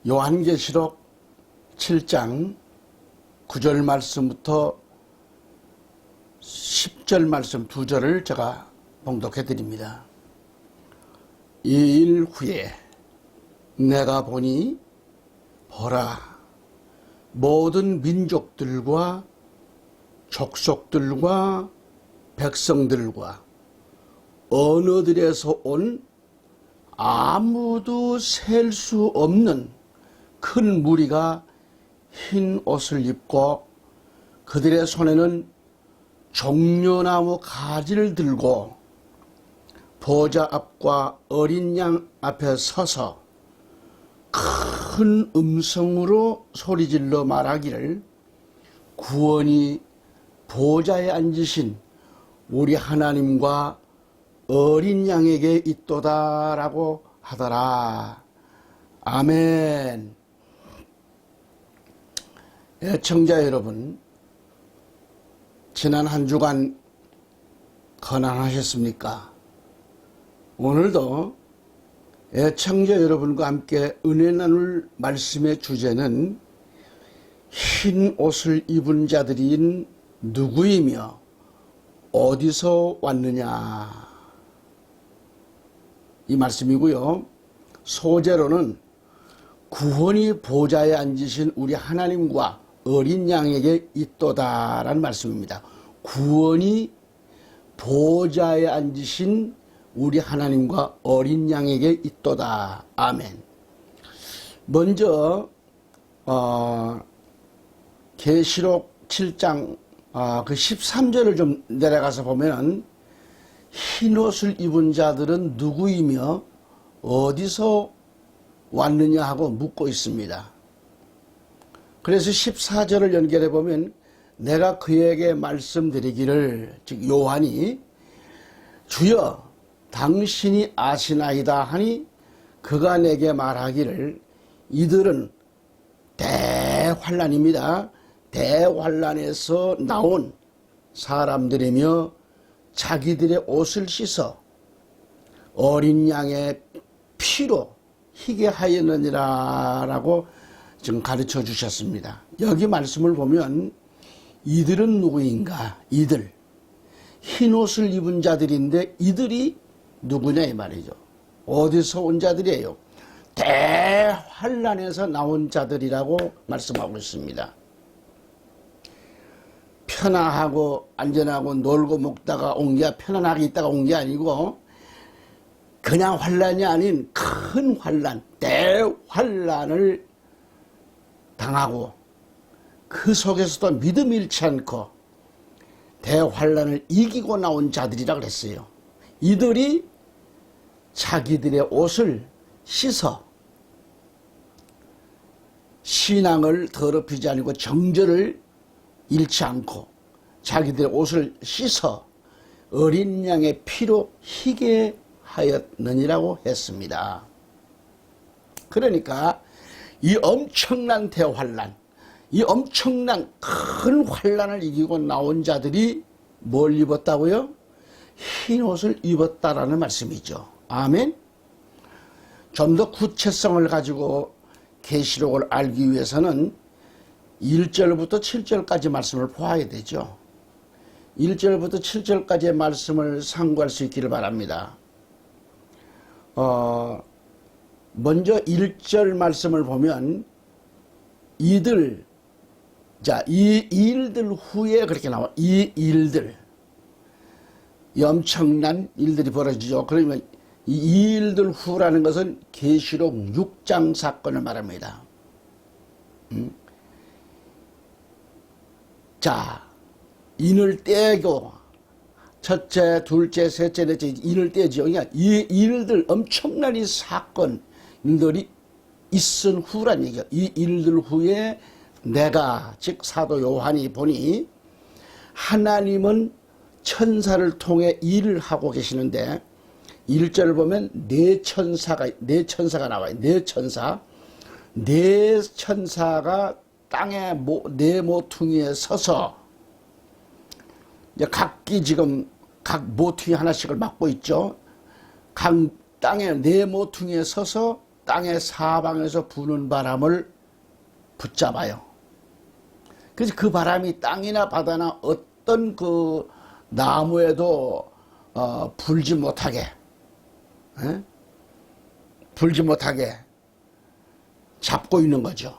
요한계시록 7장 9절 말씀부터 10절 말씀 2절을 제가 봉독해 드립니다. 이 일 후에 내가 보니 보라, 모든 민족들과 족속들과 백성들과 언어들에서 온 아무도 셀 수 없는 큰 무리가 흰 옷을 입고 그들의 손에는 종려나무 가지를 들고 보좌 앞과 어린 양 앞에 서서 큰 음성으로 소리질러 말하기를 구원이 보좌에 앉으신 우리 하나님과 어린 양에게 있도다라고 하더라. 아멘. 애청자 여러분, 지난 한 주간 건강하셨습니까? 오늘도 애청자 여러분과 함께 은혜 나눌 말씀의 주제는 흰 옷을 입은 자들인 누구이며 어디서 왔느냐, 이 말씀이고요. 소제로는 구원이 보좌에 앉으신 우리 하나님과 어린 양에게 있도다라는 말씀입니다. 구원이 보좌에 앉으신 우리 하나님과 어린 양에게 있도다. 아멘. 먼저 계시록 7장 그 13절을 좀 내려가서 보면 흰 옷을 입은 자들은 누구이며 어디서 왔느냐 하고 묻고 있습니다. 그래서 14절을 연결해 보면 내가 그에게 말씀드리기를, 즉 요한이 주여 당신이 아시나이다 하니 그가 내게 말하기를 이들은 대환란입니다. 대환란에서 나온 사람들이며 자기들의 옷을 씻어 어린 양의 피로 희게 하였느니라 라고 지금 가르쳐 주셨습니다. 여기 말씀을 보면 이들은 누구인가? 이들, 흰 옷을 입은 자들인데 이들이 누구냐 이 말이죠. 어디서 온 자들이에요? 대환란에서 나온 자들이라고 말씀하고 있습니다. 편안하고 안전하고 놀고 먹다가 온 게, 편안하게 있다가 온 게 아니고 그냥 환란이 아닌 큰 환란, 대환란을 당하고 그 속에서도 믿음 잃지 않고 대환란을 이기고 나온 자들이라 그랬어요. 이들이 자기들의 옷을 씻어 신앙을 더럽히지 않고 정절을 잃지 않고 자기들의 옷을 씻어 어린 양의 피로 희게 하였느니라고 했습니다. 그러니까 이 엄청난 대환란, 이 엄청난 큰 환란을 이기고 나온 자들이 뭘 입었다고요? 흰 옷을 입었다라는 말씀이죠. 아멘. 좀 더 구체성을 가지고 계시록을 알기 위해서는 1절부터 7절까지 말씀을 보아야 되죠. 1절부터 7절까지의 말씀을 상고할 수 있기를 바랍니다. 먼저 1절 말씀을 보면 이들, 자, 이 일들 후에 그렇게 나와. 이 일들, 이 엄청난 일들이 벌어지죠. 그러면 이 일들 후라는 것은 계시록 6장 사건을 말합니다. 자, 인을 떼고 첫째, 둘째, 셋째, 넷째 인을 떼죠. 그러니까 이 일들, 엄청난 이 사건들이 있은 후란 얘기죠. 이 일들 후에 내가, 즉 사도 요한이 보니 하나님은 천사를 통해 일을 하고 계시는데 1절을 보면 네 천사가 나와요. 네 천사가 땅의 네 모퉁이에 서서 각기 지금 각 모퉁이 하나씩을 맡고 있죠. 각 땅의 네 모퉁이에 서서 땅의 사방에서 부는 바람을 붙잡아요. 그래서 그 바람이 땅이나 바다나 어떤 그 나무에도 불지 못하게, 불지 못하게 잡고 있는 거죠.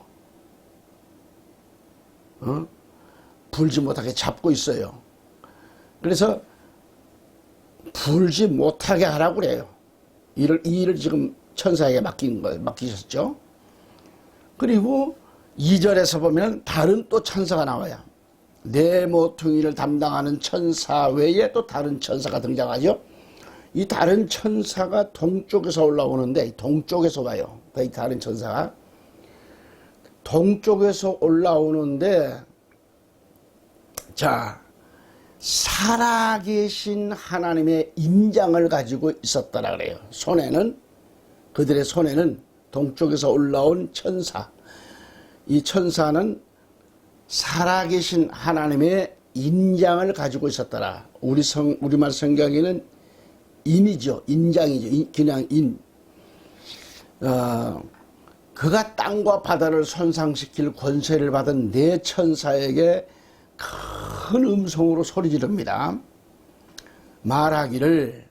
불지 못하게 잡고 있어요. 그래서 불지 못하게 하라고 그래요. 이 일을 지금 천사에게 맡기셨죠. 그리고 2절에서 보면 다른 또 천사가 나와요. 네 모퉁이를 담당하는 천사 외에 또 다른 천사가 등장하죠. 이 다른 천사가 동쪽에서 올라오는데, 동쪽에서 와요. 이 다른 천사가 동쪽에서 올라오는데, 자, 살아계신 하나님의 인장을 가지고 있었더라 그래요. 그들의 손에는 동쪽에서 올라온 천사, 이 천사는 살아계신 하나님의 인장을 가지고 있었더라. 우리말 성경에는 인이죠. 인장이죠. 그냥 인. 그가 땅과 바다를 손상시킬 권세를 받은 네 천사에게 큰 음성으로 소리 지릅니다. 말하기를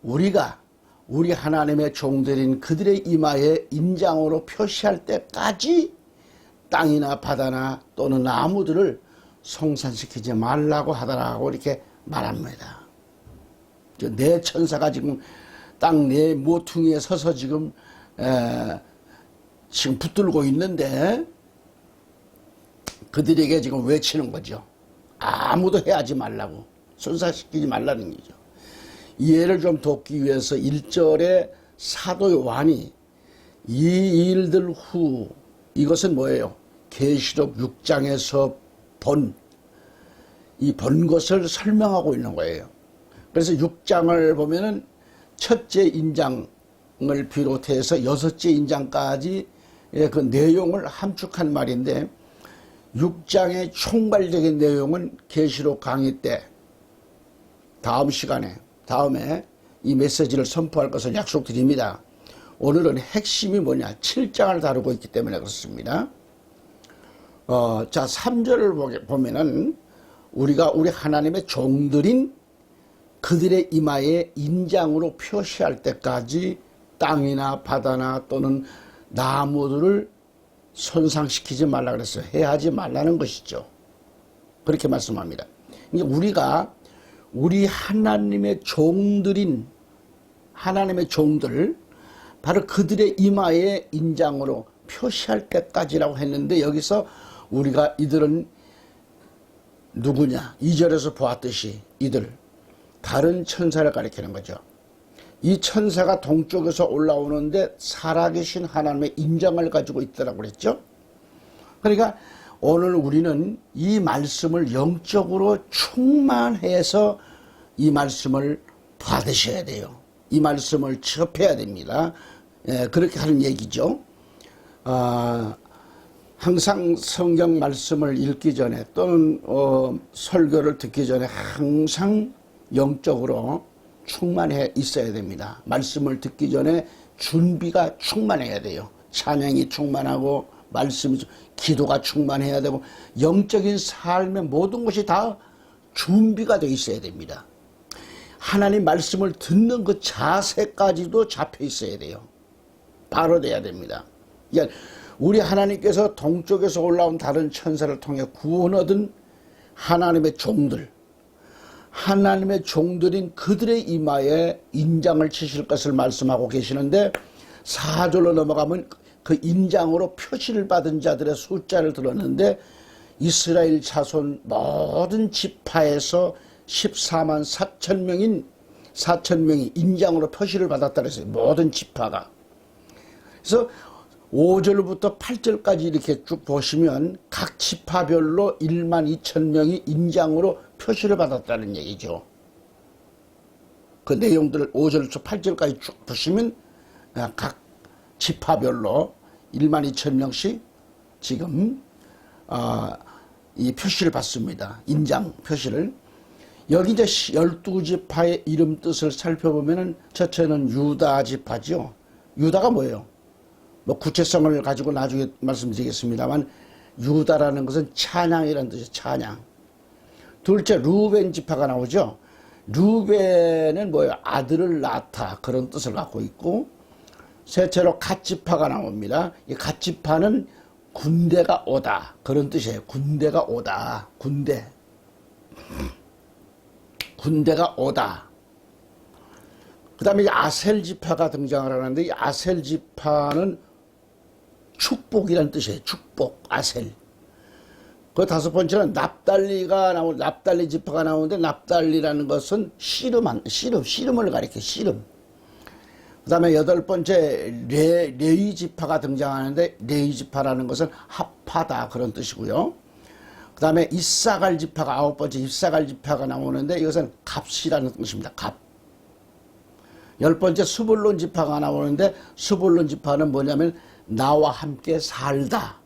우리가 우리 하나님의 종들인 그들의 이마에 인장으로 표시할 때까지 땅이나 바다나 또는 나무들을 성산시키지 말라고 하더라고 이렇게 말합니다. 네 천사가 지금 땅 네 모퉁이에 서서 지금 붙들고 있는데 그들에게 지금 외치는 거죠. 아무도 해하지 말라고, 손상시키지 말라는 거죠. 이해를 좀 돕기 위해서 1절에 사도 요한이 이 일들 후, 이것은 뭐예요? 계시록 6장에서 이 본 것을 설명하고 있는 거예요. 그래서 6장을 보면은 첫째 인장을 비롯해서 6째 인장까지 그 내용을 함축한 말인데, 6장의 총괄적인 내용은 계시록 강의 때 다음에 이 메시지를 선포할 것을 약속드립니다. 오늘은 핵심이 뭐냐, 7장을 다루고 있기 때문에 그렇습니다. 자, 3절을 보면은 우리가 우리 하나님의 종들인 그들의 이마에 인장으로 표시할 때까지 땅이나 바다나 또는 나무들을 손상시키지 말라 그랬어요. 해하지 말라는 것이죠. 그렇게 말씀합니다. 우리가 우리 하나님의 종들인 하나님의 종들, 바로 그들의 이마에 인장으로 표시할 때까지라고 했는데, 여기서 우리가 이들은 누구냐? 2절에서 보았듯이 이들 다른 천사를 가리키는 거죠. 이 천사가 동쪽에서 올라오는데 살아계신 하나님의 인장을 가지고 있더라고 그랬죠. 그러니까 오늘 우리는 이 말씀을 영적으로 충만해서 이 말씀을 받으셔야 돼요. 이 말씀을 접해야 됩니다. 그렇게 하는 얘기죠. 항상 성경 말씀을 읽기 전에 또는 설교를 듣기 전에 항상 영적으로 충만해 있어야 됩니다. 말씀을 듣기 전에 준비가 충만해야 돼요. 찬양이 충만하고 말씀이, 기도가 충만해야 되고 영적인 삶의 모든 것이 다 준비가 되어 있어야 됩니다. 하나님 말씀을 듣는 그 자세까지도 잡혀 있어야 돼요. 바로 돼야 됩니다. 그러니까 우리 하나님께서 동쪽에서 올라온 다른 천사를 통해 구원 얻은 하나님의 종들, 하나님의 종들인 그들의 이마에 인장을 치실 것을 말씀하고 계시는데, 4절로 넘어가면 그 인장으로 표시를 받은 자들의 숫자를 들었는데, 이스라엘 자손 모든 지파에서 14만 4천 명이 인장으로 표시를 받았다 그랬어요. 모든 지파가. 그래서 5절부터 8절까지 이렇게 쭉 보시면 각 지파별로 1만 2천 명이 인장으로 표시를 받았다는 얘기죠. 그 내용들을 5절부터 8절까지 쭉 보시면 각 지파별로 1만 2천 명씩 지금 이 표시를 받습니다. 인장 표시를. 여기 이제 12지파의 이름 뜻을 살펴보면은 첫째는 유다 지파죠. 유다가 뭐예요? 뭐 구체성을 가지고 나중에 말씀드리겠습니다만 유다라는 것은 찬양이라는 뜻이에요. 찬양. 둘째 루벤 지파가 나오죠. 루벤은 뭐예요? 아들을 낳다 그런 뜻을 갖고 있고 셋째로 갓 지파가 나옵니다. 이 갓 지파는 군대가 오다 그런 뜻이에요. 군대가 오다. 군대가 오다. 그 다음에 아셀 지파가 등장을 하는데 이 아셀 지파는 축복이라는 뜻이에요. 축복, 아셀. 그 다섯 번째는 납달리 지파가 나오는데 납달리라는 것은 씨름을 가리켜, 씨름. 그 다음에 여덟 번째 레위 지파가 등장하는데 레위 지파라는 것은 합하다 그런 뜻이고요. 그 다음에 이사갈 지파가 아홉 번째 이사갈 지파가 나오는데 이것은 값이라는 뜻입니다. 값. 열 번째 스불론 지파가 나오는데 스불론 지파는 뭐냐면 나와 함께 살다.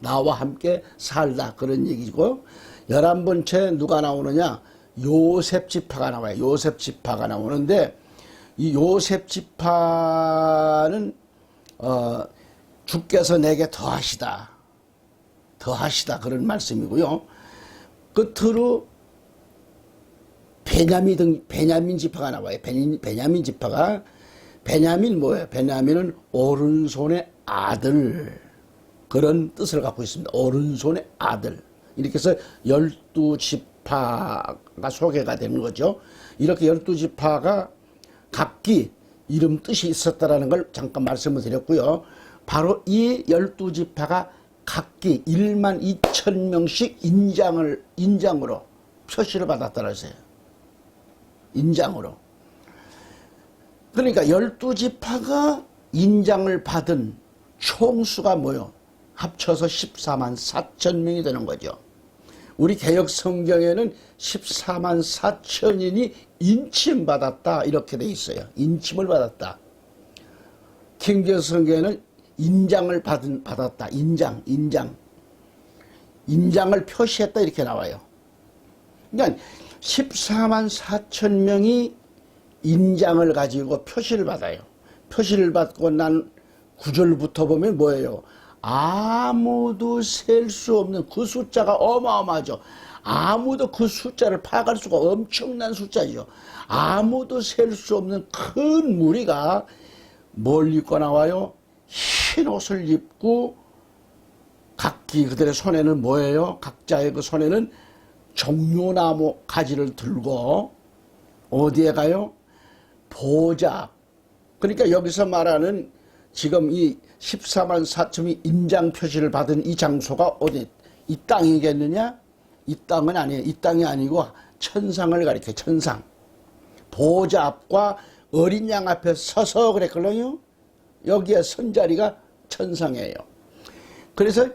나와 함께 살다 그런 얘기고 11번째 누가 나오느냐 요셉 지파가 나와요. 요셉 지파가 나오는데 이 요셉 지파는 주께서 내게 더하시다 그런 말씀이고요. 끝으로 베냐민 지파가 나와요. 베냐민 지파가 베냐민 뭐예요? 베냐민은 오른손의 아들 그런 뜻을 갖고 있습니다. 오른손의 아들. 이렇게 해서 12지파가 소개가 되는 거죠. 이렇게 12지파가 각기 이름 뜻이 있었다라는 걸 잠깐 말씀을 드렸고요. 바로 이 12지파가 각기 1만 2천 명씩 인장으로 표시를 받았다는 것이에요. 인장으로. 그러니까 12지파가 인장을 받은 총수가 뭐요? 합쳐서 14만 4천 명이 되는 거죠. 우리 개역 성경에는 14만 4천인이 인침받았다 이렇게 돼 있어요. 인침을 받았다. 킹제임스 성경에는 인장을 받았다. 인장을 표시했다 이렇게 나와요. 그러니까 14만 4천 명이 인장을 가지고 표시를 받아요. 표시를 받고 난 구절부터 보면 뭐예요? 아무도 셀 수 없는 그 숫자가 어마어마하죠. 아무도 그 숫자를 파악할 수가 엄청난 숫자죠. 아무도 셀 수 없는 큰 무리가 뭘 입고 나와요? 흰 옷을 입고 각기 그들의 손에는 뭐예요? 각자의 그 손에는 종려나무 가지를 들고 어디에 가요? 보좌. 그러니까 여기서 말하는 지금 이 14만 4천이 인장 표시를 받은 이 장소가 어디? 이 땅이겠느냐? 이 땅은 아니에요. 이 땅이 아니고 천상을 가리켜 천상. 보좌 앞과 어린 양 앞에 서서 그랬거든요. 여기에 선 자리가 천상이에요. 그래서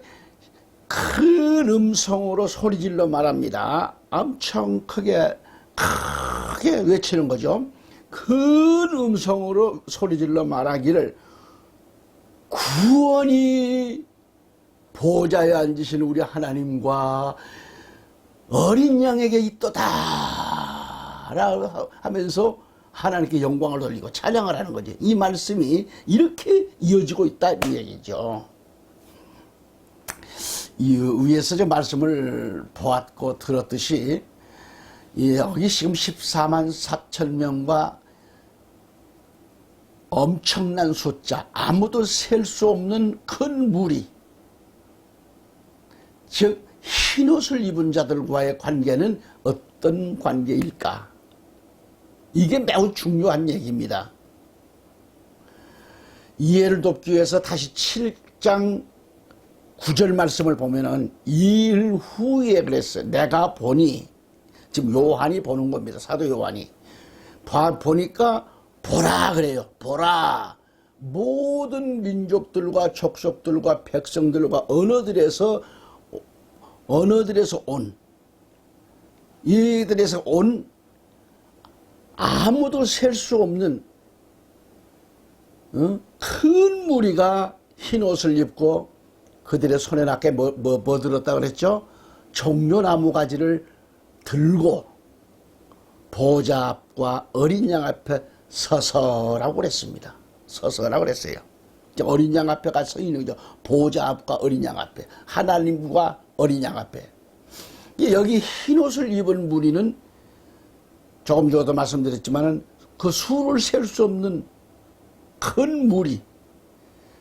큰 음성으로 소리질러 말합니다. 엄청 크게 외치는 거죠. 큰 음성으로 소리질러 말하기를 구원이 보좌에 앉으신 우리 하나님과 어린 양에게 있도다 라고 하면서 하나님께 영광을 돌리고 찬양을 하는 거지. 이 말씀이 이렇게 이어지고 있다 이 얘기죠. 이 위에서 저 말씀을 보았고 들었듯이 여기 지금 14만 4천 명과 엄청난 숫자, 아무도 셀 수 없는 큰 무리, 즉 흰옷을 입은 자들과의 관계는 어떤 관계일까? 이게 매우 중요한 얘기입니다. 이해를 돕기 위해서 다시 7장 9절 말씀을 보면은 이일 후에 그랬어요. 내가 보니, 지금 요한이 보는 겁니다. 사도 요한이. 보니까 보라 그래요. 보라. 모든 민족들과 족속들과 백성들과 언어들에서 온 이들에서 온 아무도 셀 수 없는 큰 무리가 흰 옷을 입고 그들의 손에 낫게 뭐 들었다 그랬죠? 종려나무 가지를 들고 보좌 앞과 어린 양 앞에 서서라고 그랬습니다. 서서라고 그랬어요. 어린 양 앞에가 서 있는 거죠. 보좌 앞과 어린 양 앞에, 하나님과 어린 양 앞에. 여기 흰 옷을 입은 무리는 조금 전에도 말씀드렸지만은 그 수를 셀 수 없는 큰 무리,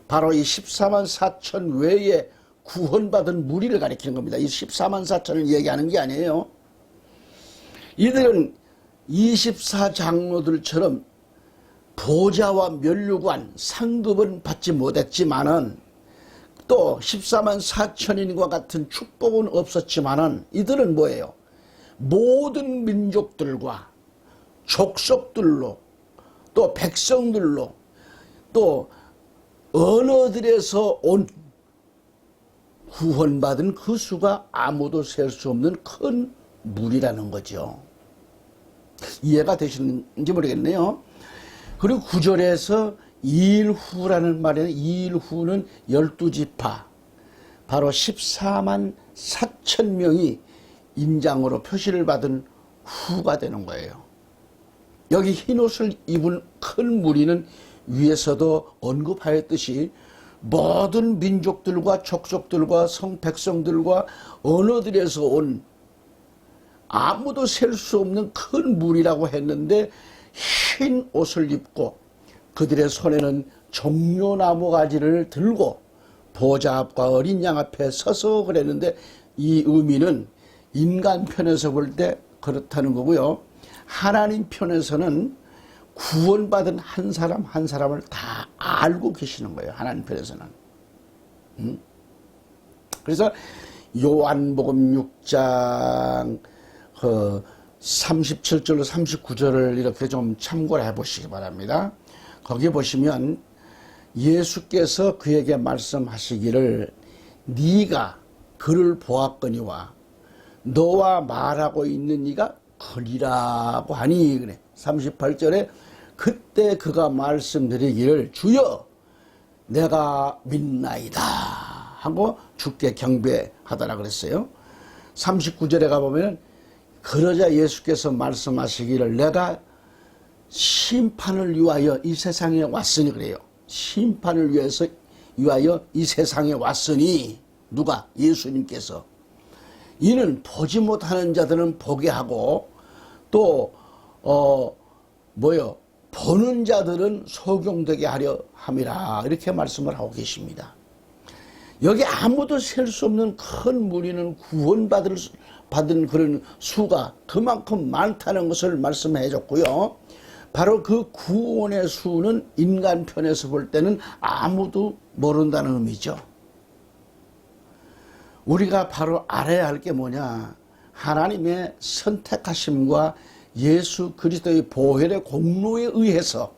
바로 이 14만 4천 외에 구원받은 무리를 가리키는 겁니다. 이 14만 4천을 얘기하는 게 아니에요. 이들은 24장로들처럼 보좌와 면류관, 상급은 받지 못했지만은 또 14만 4천인과 같은 축복은 없었지만은 이들은 뭐예요? 모든 민족들과 족속들로 또 백성들로 또 언어들에서 온 구원받은 그 수가 아무도 셀 수 없는 큰 무리라는 거죠. 이해가 되시는지 모르겠네요. 그리고 9절에서 2일 후라는 말에는 2일 후는 12지파, 바로 14만 4천 명이 인장으로 표시를 받은 후가 되는 거예요. 여기 흰옷을 입은 큰 무리는 위에서도 언급하였듯이 모든 민족들과 족속들과 백성들과 언어들에서 온 아무도 셀 수 없는 큰 무리라고 했는데, 흰 옷을 입고 그들의 손에는 종려나무 가지를 들고 보좌 앞과 어린 양 앞에 서서 그랬는데, 이 의미는 인간 편에서 볼 때 그렇다는 거고요. 하나님 편에서는 구원받은 한 사람 한 사람을 다 알고 계시는 거예요. 하나님 편에서는. 그래서 요한복음 6장 37절로 39절을 이렇게 좀 참고를 해보시기 바랍니다. 거기 보시면 예수께서 그에게 말씀하시기를 네가 그를 보았거니와 너와 말하고 있는 이가 그리라고 하니, 그래. 38절에 그때 그가 말씀드리기를 주여 내가 믿나이다 하고 주께 경배하더라 그랬어요. 39절에 가보면 그러자 예수께서 말씀하시기를 내가 심판을 위하여 이 세상에 왔으니, 그래요. 심판을 위하여 이 세상에 왔으니, 누가? 예수님께서. 이는 보지 못하는 자들은 보게 하고 또 보는 자들은 소경되게 하려 함이라, 이렇게 말씀을 하고 계십니다. 여기 아무도 셀 수 없는 큰 무리는 받은 그런 수가 그만큼 많다는 것을 말씀해 줬고요. 바로 그 구원의 수는 인간 편에서 볼 때는 아무도 모른다는 의미죠. 우리가 바로 알아야 할 게 뭐냐? 하나님의 선택하심과 예수 그리스도의 보혈의 공로에 의해서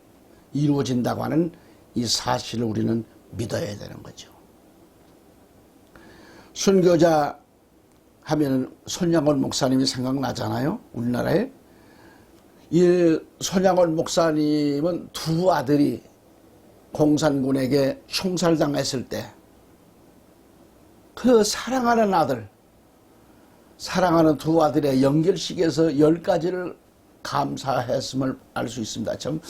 이루어진다고 하는 이 사실을 우리는 믿어야 되는 거죠. 순교자 하면 손양원 목사님이 생각나잖아요. 우리나라에. 이 손양원 목사님은 두 아들이 공산군에게 총살당했을 때 그 사랑하는 아들, 사랑하는 두 아들의 연결식에서 10가지를 감사했음을 알 수 있습니다. 참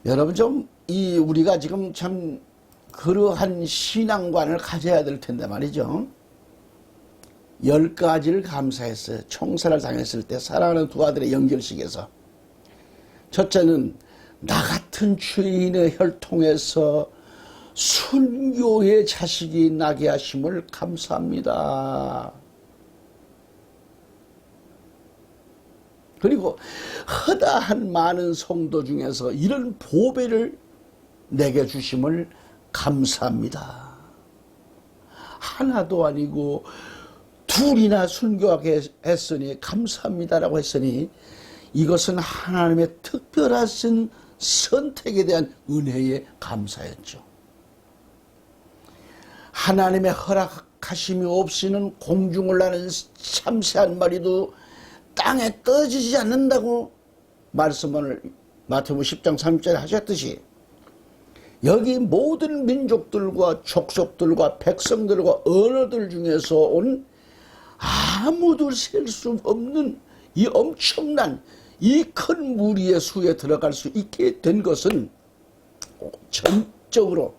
여러분 우리가 지금 참 그러한 신앙관을 가져야 될 텐데 말이죠. 10가지를 감사했어요. 총살을 당했을 때 사랑하는 두 아들의 연결식에서. 첫째는 나 같은 죄인의 혈통에서 순교의 자식이 나게 하심을 감사합니다. 그리고 허다한 많은 성도 중에서 이런 보배를 내게 주심을 감사합니다. 하나도 아니고 둘이나 순교하게 했으니 감사합니다라고 했으니 이것은 하나님의 특별하신 선택에 대한 은혜에 감사였죠. 하나님의 허락하심이 없이는 공중을 나는 참새한 마리도 땅에 떠지지 않는다고 말씀을 마태복음 10장 3절에 하셨듯이, 여기 모든 민족들과 족속들과 백성들과 언어들 중에서 온 아무도 셀 수 없는 이 엄청난 이 큰 무리의 수에 들어갈 수 있게 된 것은 전적으로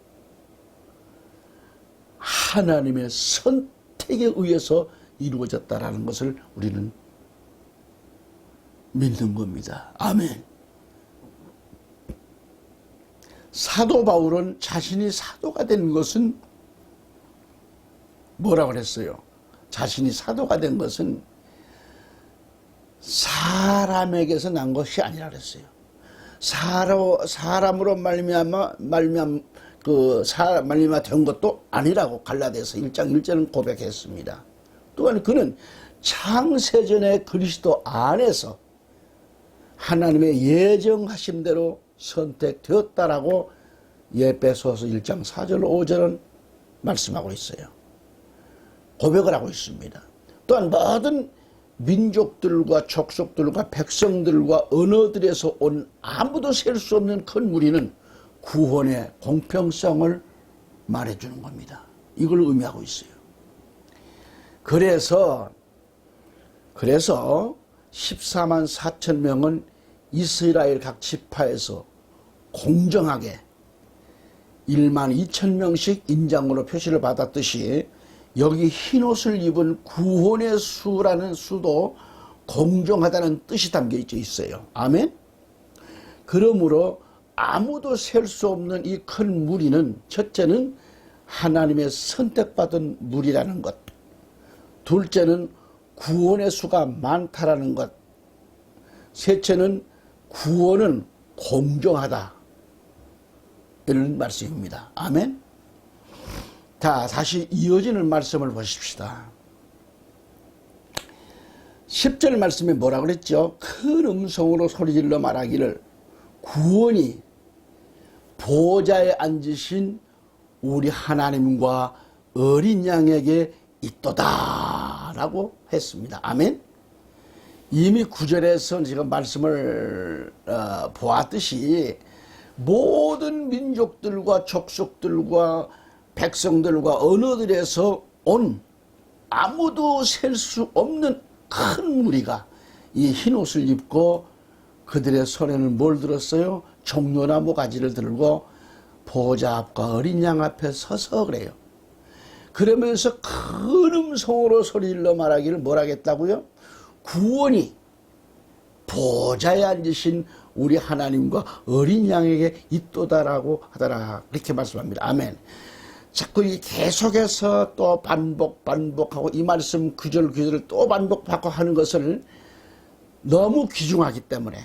하나님의 선택에 의해서 이루어졌다라는 것을 우리는 믿는 겁니다. 아멘. 사도 바울은 자신이 사도가 된 것은 뭐라고 그랬어요? 자신이 사도가 된 것은 사람에게서 난 것이 아니라 그랬어요. 사람으로 말미암아 된 것도 아니라고 갈라디아서 1장 1절은 고백했습니다. 또한 그는 창세전에 그리스도 안에서 하나님의 예정하신 대로 선택되었다라고 에베소서 1장 4절 5절은 말씀하고 있어요. 고백을 하고 있습니다. 또한 모든 민족들과 족속들과 백성들과 언어들에서 온 아무도 셀 수 없는 큰 무리는 구원의 공평성을 말해주는 겁니다. 이걸 의미하고 있어요. 그래서 14만 4천 명은 이스라엘 각 지파에서 공정하게 1만 2천 명씩 인장으로 표시를 받았듯이 여기 흰옷을 입은 구원의 수라는 수도 공정하다는 뜻이 담겨 있어요. 아멘? 그러므로 아무도 셀 수 없는 이 큰 무리는 첫째는 하나님의 선택받은 무리라는 것, 둘째는 구원의 수가 많다라는 것, 셋째는 구원은 공정하다, 이런 말씀입니다. 아멘? 자, 다시 이어지는 말씀을 보십시다. 10절 말씀에 뭐라고 그랬죠? 큰 음성으로 소리질러 말하기를 구원이 보좌에 앉으신 우리 하나님과 어린 양에게 있도다 라고 했습니다. 아멘. 이미 9절에서 지금 말씀을 보았듯이 모든 민족들과 족속들과 백성들과 언어들에서 온 아무도 셀 수 없는 큰 무리가 이 흰옷을 입고 그들의 손에는 뭘 들었어요? 종려나무 가지를 들고 보좌 앞과 어린 양 앞에 서서 그래요. 그러면서 큰 음성으로 소리질러 말하기를 뭐라 하겠다고요? 구원이 보좌에 앉으신 우리 하나님과 어린 양에게 있도다라고 하더라. 그렇게 말씀합니다. 아멘. 자꾸 이 계속해서 또 반복하고 이 말씀 구절을 또 반복하고 하는 것을 너무 귀중하기 때문에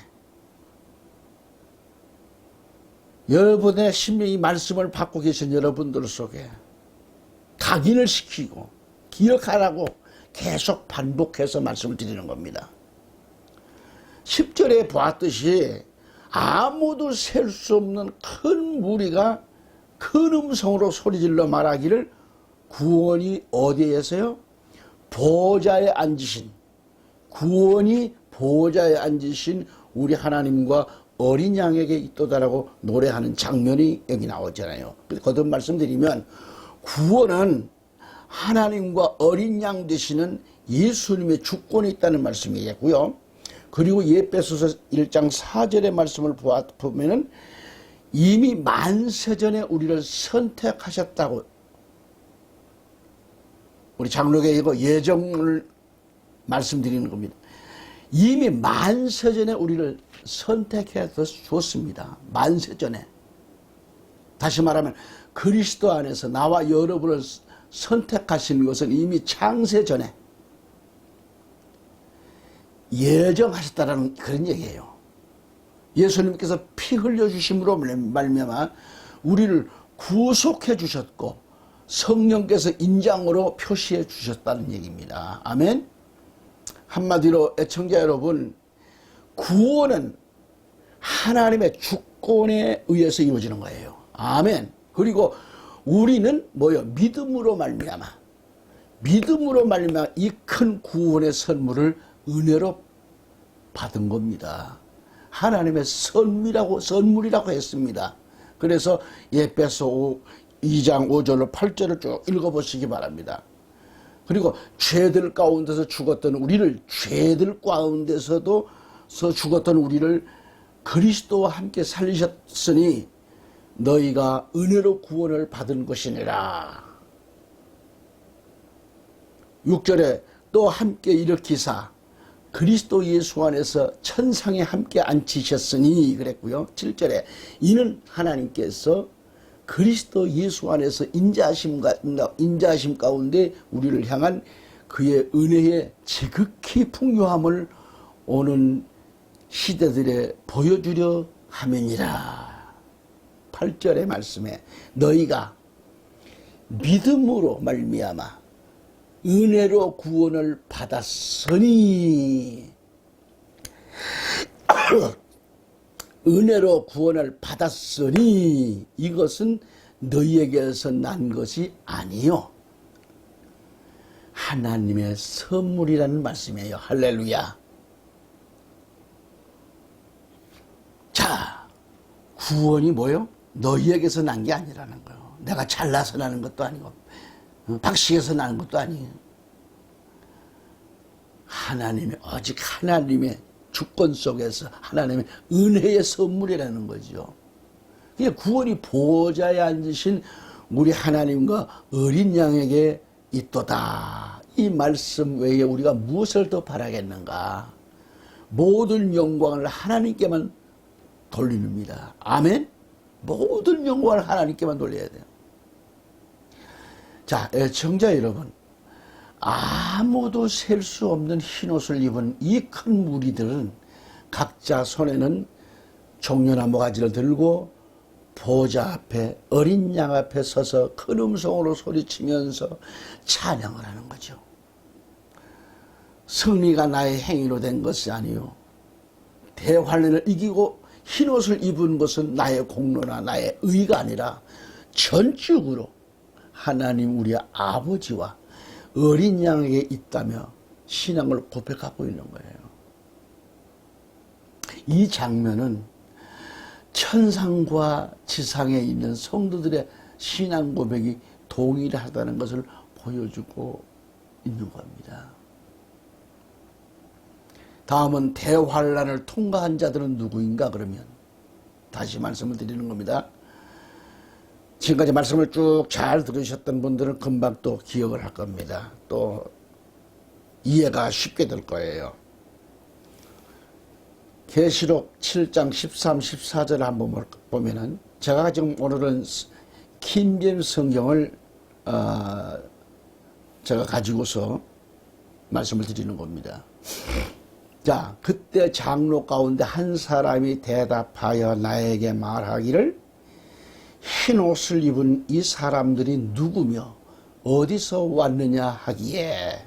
여러분의 심리 이 말씀을 받고 계신 여러분들 속에 각인을 시키고 기억하라고 계속 반복해서 말씀을 드리는 겁니다. 10절에 보았듯이 아무도 셀 수 없는 큰 무리가 큰 음성으로 소리질러 말하기를 구원이 어디에서요? 보좌에 앉으신, 구원이 보좌에 앉으신 우리 하나님과 어린 양에게 있도다라고 노래하는 장면이 여기 나오잖아요. 거듭 말씀드리면 구원은 하나님과 어린 양 되시는 예수님의 주권이 있다는 말씀이겠고요. 그리고 에베소서 1장 4절의 말씀을 보면은 이미 만세전에 우리를 선택하셨다고, 우리 장로교에 이거 예정을 말씀드리는 겁니다. 이미 만세전에 우리를 선택해서 줬습니다. 만세전에. 다시 말하면 그리스도 안에서 나와 여러분을 선택하신 것은 이미 창세전에 예정하셨다는 그런 얘기예요. 예수님께서 피 흘려주심으로 말미암아 우리를 구속해 주셨고 성령께서 인장으로 표시해 주셨다는 얘기입니다. 아멘. 한마디로 애청자 여러분, 구원은 하나님의 주권에 의해서 이루어지는 거예요. 아멘. 그리고 우리는 뭐요? 믿음으로 말미암아 이 큰 구원의 선물을 은혜로 받은 겁니다. 하나님의 선물이라고 했습니다. 그래서 에베소 2장 5절로 8절을 쭉 읽어보시기 바랍니다. 그리고 죄들 가운데서 죽었던 우리를, 죄들 가운데서도 죽었던 우리를 그리스도와 함께 살리셨으니 너희가 은혜로 구원을 받은 것이니라. 6절에 또 함께 일으키사 그리스도 예수 안에서 천상에 함께 앉히셨으니 그랬고요. 7절에 이는 하나님께서 그리스도 예수 안에서 인자하심 가운데 우리를 향한 그의 은혜의 지극히 풍요함을 오는 시대들에 보여주려 함이니라. 8절의 말씀에 너희가 믿음으로 말미암아 은혜로 구원을 받았으니 은혜로 구원을 받았으니 이것은 너희에게서 난 것이 아니요 하나님의 선물이라는 말씀이에요. 할렐루야. 자, 구원이 뭐요? 너희에게서 난 게 아니라는 거예요. 내가 잘나서 나는 것도 아니고 박식해서 나는 것도 아니에요. 하나님의 오직 하나님의 주권 속에서 하나님의 은혜의 선물이라는 거죠. 구원이 보호자에 앉으신 우리 하나님과 어린 양에게 있도다. 이 말씀 외에 우리가 무엇을 더 바라겠는가? 모든 영광을 하나님께만 돌립니다. 아멘? 모든 영광을 하나님께만 돌려야 돼요. 자, 애청자 여러분, 아무도 셀 수 없는 흰옷을 입은 이 큰 무리들은 각자 손에는 종려나무 가지를 들고 보좌 앞에 어린 양 앞에 서서 큰 음성으로 소리치면서 찬양을 하는 거죠. 승리가 나의 행위로 된 것이 아니요 대환란을 이기고 흰옷을 입은 것은 나의 공로나 나의 의가 아니라 전적으로 하나님 우리 아버지와 어린 양에게 있다며 신앙을 고백하고 있는 거예요. 이 장면은 천상과 지상에 있는 성도들의 신앙 고백이 동일하다는 것을 보여주고 있는 겁니다. 다음은 대환란을 통과한 자들은 누구인가 그러면 다시 말씀을 드리는 겁니다. 지금까지 말씀을 쭉 잘 들으셨던 분들은 금방 또 기억을 할 겁니다. 또 이해가 쉽게 될 거예요. 계시록 7장 13, 14절을 한번 보면은 제가 지금 오늘은 킹제임스 성경을 제가 가지고서 말씀을 드리는 겁니다. 자, 그때 장로 가운데 한 사람이 대답하여 나에게 말하기를 흰 옷을 입은 이 사람들이 누구며 어디서 왔느냐 하기에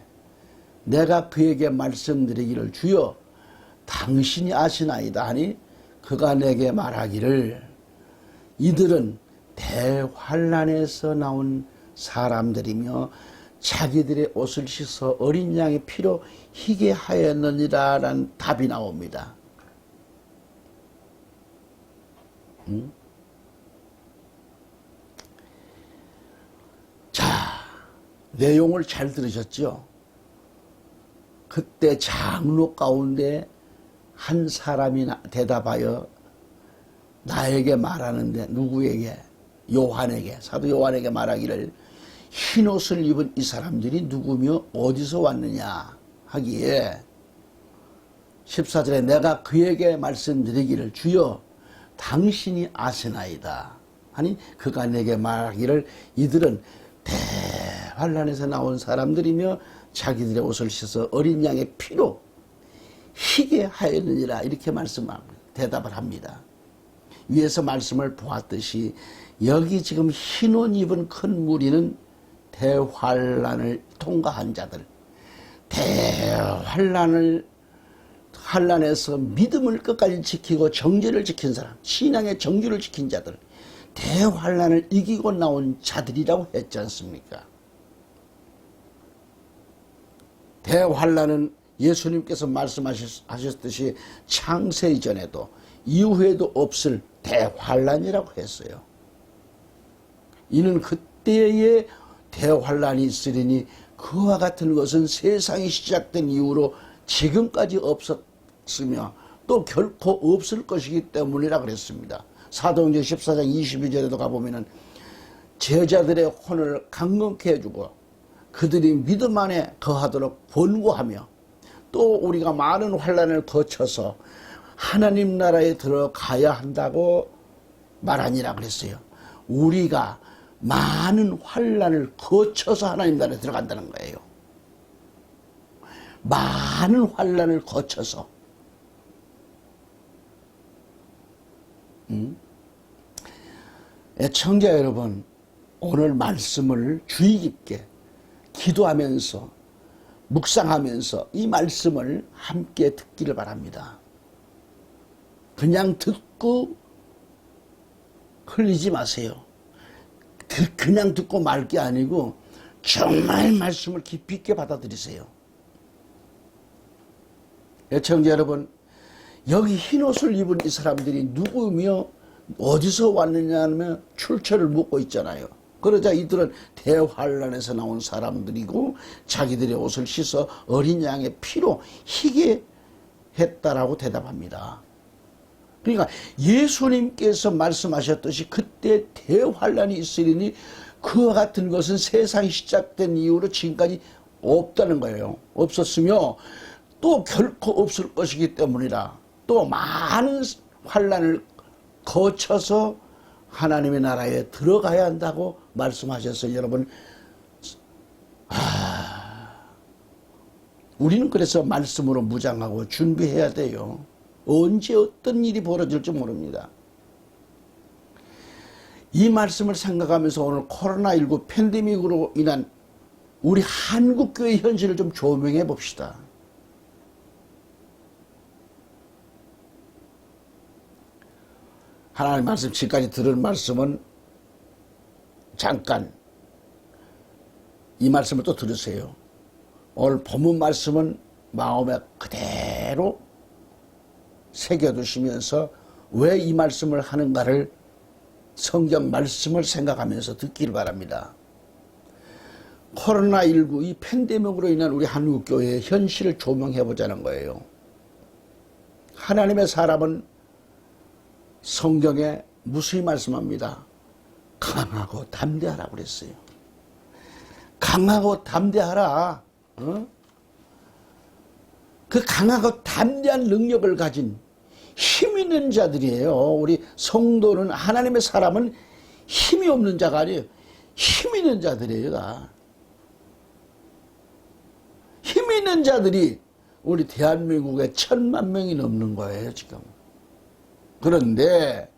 내가 그에게 말씀드리기를 주여 당신이 아시나이다 하니 그가 내게 말하기를 이들은 대환란에서 나온 사람들이며 자기들의 옷을 씻어 어린 양의 피로 희게 하였느니라 라는 답이 나옵니다. 자, 내용을 잘 들으셨죠? 그때 장로 가운데 한 사람이 대답하여 나에게 말하는데 누구에게? 요한에게, 사도 요한에게 말하기를 흰옷을 입은 이 사람들이 누구며 어디서 왔느냐 하기에 14절에 내가 그에게 말씀드리기를 주여 당신이 아시나이다 하니 그가 내게 말하기를 이들은 대환란에서 나온 사람들이며 자기들의 옷을 씻어 어린 양의 피로 희게 하였느니라 이렇게 대답을 합니다. 위에서 말씀을 보았듯이 여기 지금 흰옷 입은 큰 무리는 대환란을 통과한 자들, 환란에서 믿음을 끝까지 지키고 정죄를 지킨 사람, 신앙의 정규를 지킨 자들, 대환란을 이기고 나온 자들이라고 했지 않습니까? 대환란은 예수님께서 말씀하셨듯이 창세 이전에도 이후에도 없을 대환란이라고 했어요. 이는 그때의 대환란이 있으리니 그와 같은 것은 세상이 시작된 이후로 지금까지 없었으며 또 결코 없을 것이기 때문이라 그랬습니다. 사도행전 14장 22절에도 가보면은 제자들의 혼을 강건케 해주고 그들이 믿음 안에 거하도록 권고하며 또 우리가 많은 환난을 거쳐서 하나님 나라에 들어가야 한다고 말하니라 그랬어요. 우리가 많은 환난을 거쳐서 하나님 나라에 들어간다는 거예요. 많은 환난을 거쳐서. 애청자 여러분, 오늘 말씀을 주의 깊게 기도하면서 묵상하면서 이 말씀을 함께 듣기를 바랍니다. 그냥 듣고 흘리지 마세요. 그냥 듣고 말 게 아니고 정말 말씀을 깊이 있게 받아들이세요. 애청자 여러분, 여기 흰옷을 입은 이 사람들이 누구며 어디서 왔느냐면 출처를 묻고 있잖아요. 그러자 이들은 대환란에서 나온 사람들이고 자기들의 옷을 씻어 어린 양의 피로 희게 했다라고 대답합니다. 그러니까 예수님께서 말씀하셨듯이 그때 대환란이 있으리니 그와 같은 것은 세상이 시작된 이후로 지금까지 없다는 거예요. 없었으며 또 결코 없을 것이기 때문이라. 또 많은 환란을 거쳐서 하나님의 나라에 들어가야 한다고 말씀하셨어요. 여러분, 우리는 그래서 말씀으로 무장하고 준비해야 돼요. 언제 어떤 일이 벌어질지 모릅니다. 이 말씀을 생각하면서 오늘 코로나19 팬데믹으로 인한 우리 한국교회 현실을 좀 조명해 봅시다. 하나님 말씀, 지금까지 들은 말씀은 잠깐 이 말씀을 또 들으세요. 오늘 본문 말씀은 마음에 그대로 새겨두시면서 왜 이 말씀을 하는가를 성경 말씀을 생각하면서 듣기를 바랍니다. 코로나19 이 팬데믹으로 인한 우리 한국교회의 현실을 조명해보자는 거예요. 하나님의 사람은 성경에 무수히 말씀합니다. 강하고 담대하라고 그랬어요. 강하고 담대하라. 그 강하고 담대한 능력을 가진 힘 있는 자들이에요. 우리 성도는, 하나님의 사람은 힘이 없는 자가 아니에요. 힘 있는 자들이에요. 다. 힘 있는 자들이 우리 대한민국에 1,000만 명이 넘는 거예요, 지금. 그런데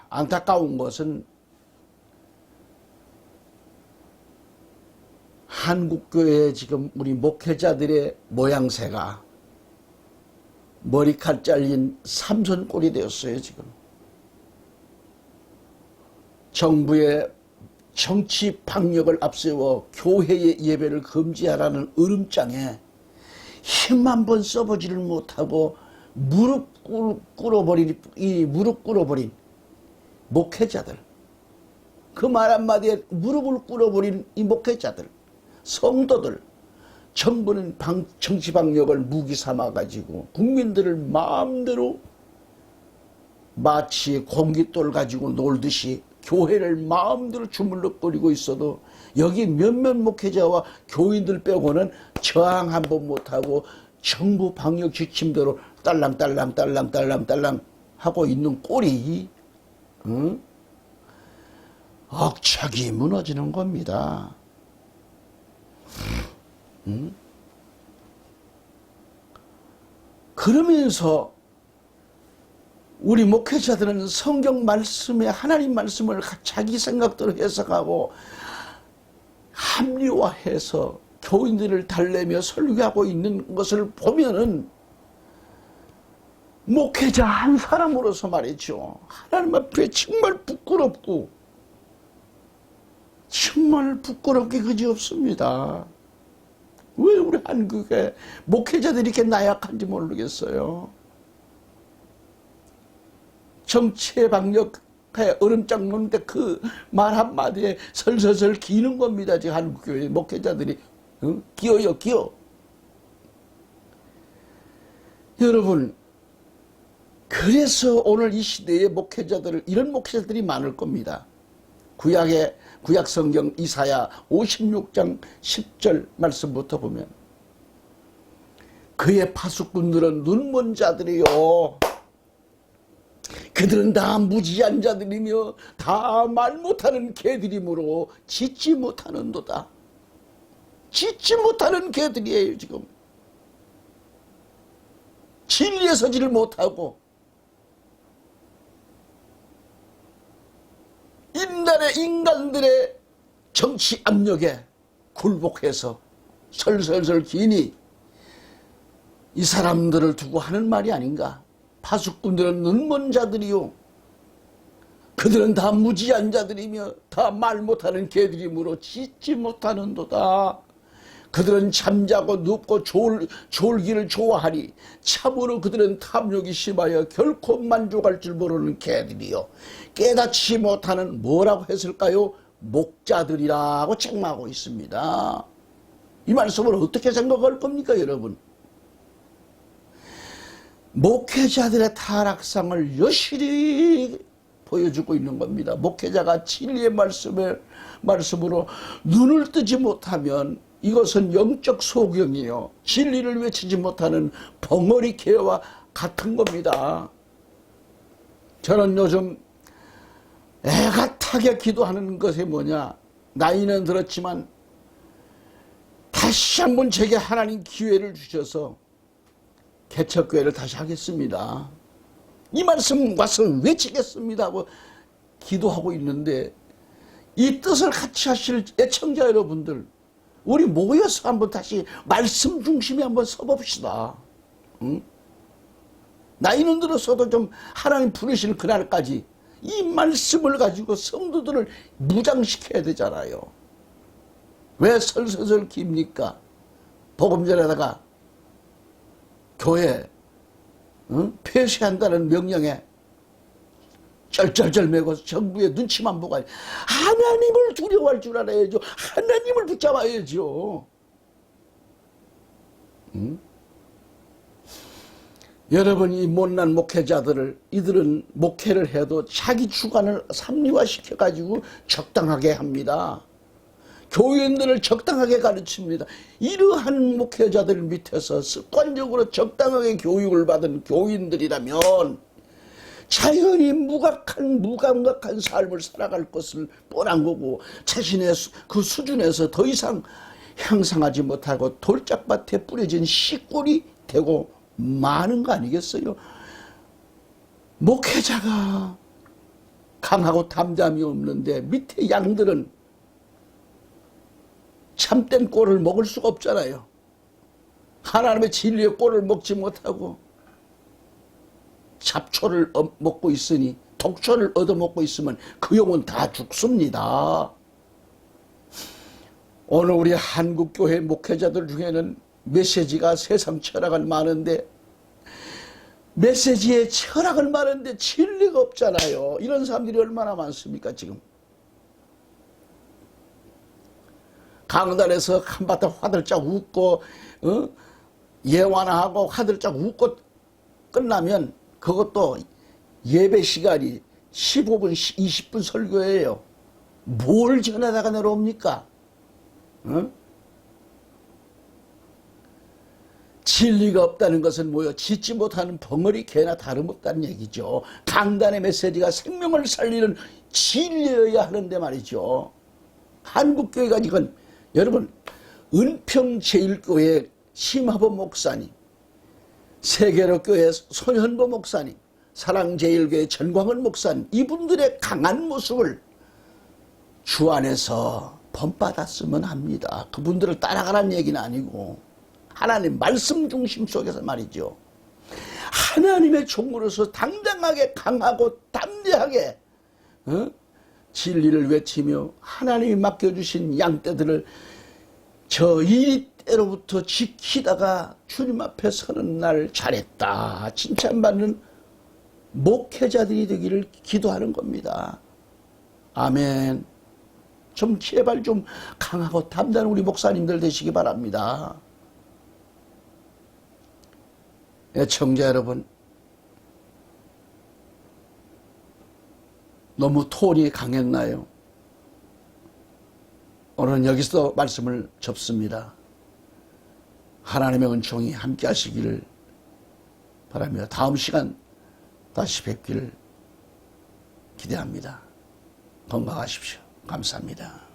안타까운 것은 한국교회에 지금 우리 목회자들의 모양새가 머리칼 잘린 삼손꼴이 되었어요. 지금 정부의 정치 박력을 앞세워 교회의 예배를 금지하라는 으름장에 힘 한 번 써보지를 못하고 무릎 꿇어버린 목회자들, 그 말 한마디에 무릎을 꿇어버린 이 목회자들, 성도들, 정부는 정치 방역을 무기 삼아가지고 국민들을 마음대로 마치 공깃돌 가지고 놀듯이 교회를 마음대로 주물럭거리고 있어도 여기 몇몇 목회자와 교인들 빼고는 저항 한 번 못하고 정부 방역 지침대로 딸랑딸랑 하고 있는 꼴이 억척이 무너지는 겁니다. 그러면서 우리 목회자들은 성경 말씀에 하나님 말씀을 자기 생각대로 해석하고 합리화해서 교인들을 달래며 설교하고 있는 것을 보면은 목회자 한 사람으로서 말이죠. 하나님 앞에 정말 부끄럽고 정말 부끄럽게 그지없습니다. 왜 우리 한국에 목회자들이 이렇게 나약한지 모르겠어요. 정치의 방역에 얼음장 놓는데 그 말 한마디에 설설설 기는 겁니다. 지금 한국교회 목회자들이. 기어요, 기어. 여러분, 그래서 오늘 이 시대에 목회자들을, 이런 목회자들이 많을 겁니다. 구약 성경 이사야 56장 10절 말씀부터 보면 그의 파수꾼들은 눈먼 자들이요 그들은 다 무지한 자들이며 다 말 못하는 개들이므로 짓지 못하는도다. 짓지 못하는 개들이에요. 지금 진리에 서지를 못하고 인간의 인간들의 정치 압력에 굴복해서 설설설 기니 이 사람들을 두고 하는 말이 아닌가. 파수꾼들은 눈먼 자들이요 그들은 다 무지한 자들이며 다 말 못하는 개들이므로 짓지 못하는도다. 그들은 잠자고 눕고 졸기를 좋아하니 참으로 그들은 탐욕이 심하여 결코 만족할 줄 모르는 개들이요 깨닫지 못하는 뭐라고 했을까요? 목자들이라고 책망하고 있습니다. 이 말씀을 어떻게 생각할 겁니까 여러분? 목회자들의 타락상을 여실히 보여주고 있는 겁니다. 목회자가 진리의 말씀으로 눈을 뜨지 못하면 이것은 영적 소경이요 진리를 외치지 못하는 벙어리 개와 같은 겁니다. 저는 요즘 애가 타게 기도하는 것이 뭐냐, 나이는 들었지만 다시 한번 제게 하나님 기회를 주셔서 개척교회를 다시 하겠습니다. 이 말씀 와서 외치겠습니다 하고 기도하고 있는데 이 뜻을 같이 하실 애청자 여러분들, 우리 모여서 한번 다시 말씀 중심에 한번 서봅시다. 응? 나이는 들어서도 좀 하나님 부르시는 그날까지 이 말씀을 가지고 성도들을 무장시켜야 되잖아요. 왜 설설설 깁니까? 복음 전에다가 교회 폐쇄한다는 명령에 쩔쩔쩔 매고 정부의 눈치만 보고 하나님을 두려워할 줄 알아야죠. 하나님을 붙잡아야죠. 여러분, 이 못난 목회자들을, 이들은 목회를 해도 자기 주관을 합리화시켜가지고 적당하게 합니다. 교인들을 적당하게 가르칩니다. 이러한 목회자들 밑에서 습관적으로 적당하게 교육을 받은 교인들이라면 자연히 무감각한 삶을 살아갈 것을 뻔한 거고, 자신의 그 수준에서 더 이상 향상하지 못하고 돌짝밭에 뿌려진 씨꿀이 되고 많은 거 아니겠어요? 목회자가 강하고 담담이 없는데 밑에 양들은 참된 꼴을 먹을 수가 없잖아요. 하나님의 진리의 꼴을 먹지 못하고 잡초를 먹고 있으니, 독초를 얻어먹고 있으면 그 영혼 다 죽습니다. 오늘 우리 한국교회 목회자들 중에는 메시지가 세상 철학은 많은데, 메시지에 철학을 많은데 진리가 없잖아요. 이런 사람들이 얼마나 많습니까 지금. 강단에서 한바탕 화들짝 웃고 예화나 하고 화들짝 웃고 끝나면 그것도 예배 시간이 15분 20분 설교예요. 뭘 전하다가 내려옵니까? 진리가 없다는 것은 뭐요? 짓지 못하는 벙어리 개나 다름없다는 얘기죠. 강단의 메시지가 생명을 살리는 진리여야 하는데 말이죠. 한국교회가 이건, 여러분, 은평제일교회 심화범 목사님, 세계로교회 손현보 목사님, 사랑제일교회 전광훈 목사님, 이분들의 강한 모습을 주 안에서 본받았으면 합니다. 그분들을 따라가라는 얘기는 아니고 하나님 말씀 중심 속에서 말이죠. 하나님의 종으로서 당당하게 강하고 담대하게 진리를 외치며 하나님이 맡겨주신 양떼들을 저 이리때로부터 지키다가 주님 앞에 서는 날 잘했다 칭찬받는 목회자들이 되기를 기도하는 겁니다. 아멘. 좀 제발 좀 강하고 담대한 우리 목사님들 되시기 바랍니다. 애청자 여러분, 너무 톤이 강했나요? 오늘은 여기서 말씀을 접습니다. 하나님의 은총이 함께 하시기를 바랍니다. 다음 시간 다시 뵙기를 기대합니다. 건강하십시오. 감사합니다.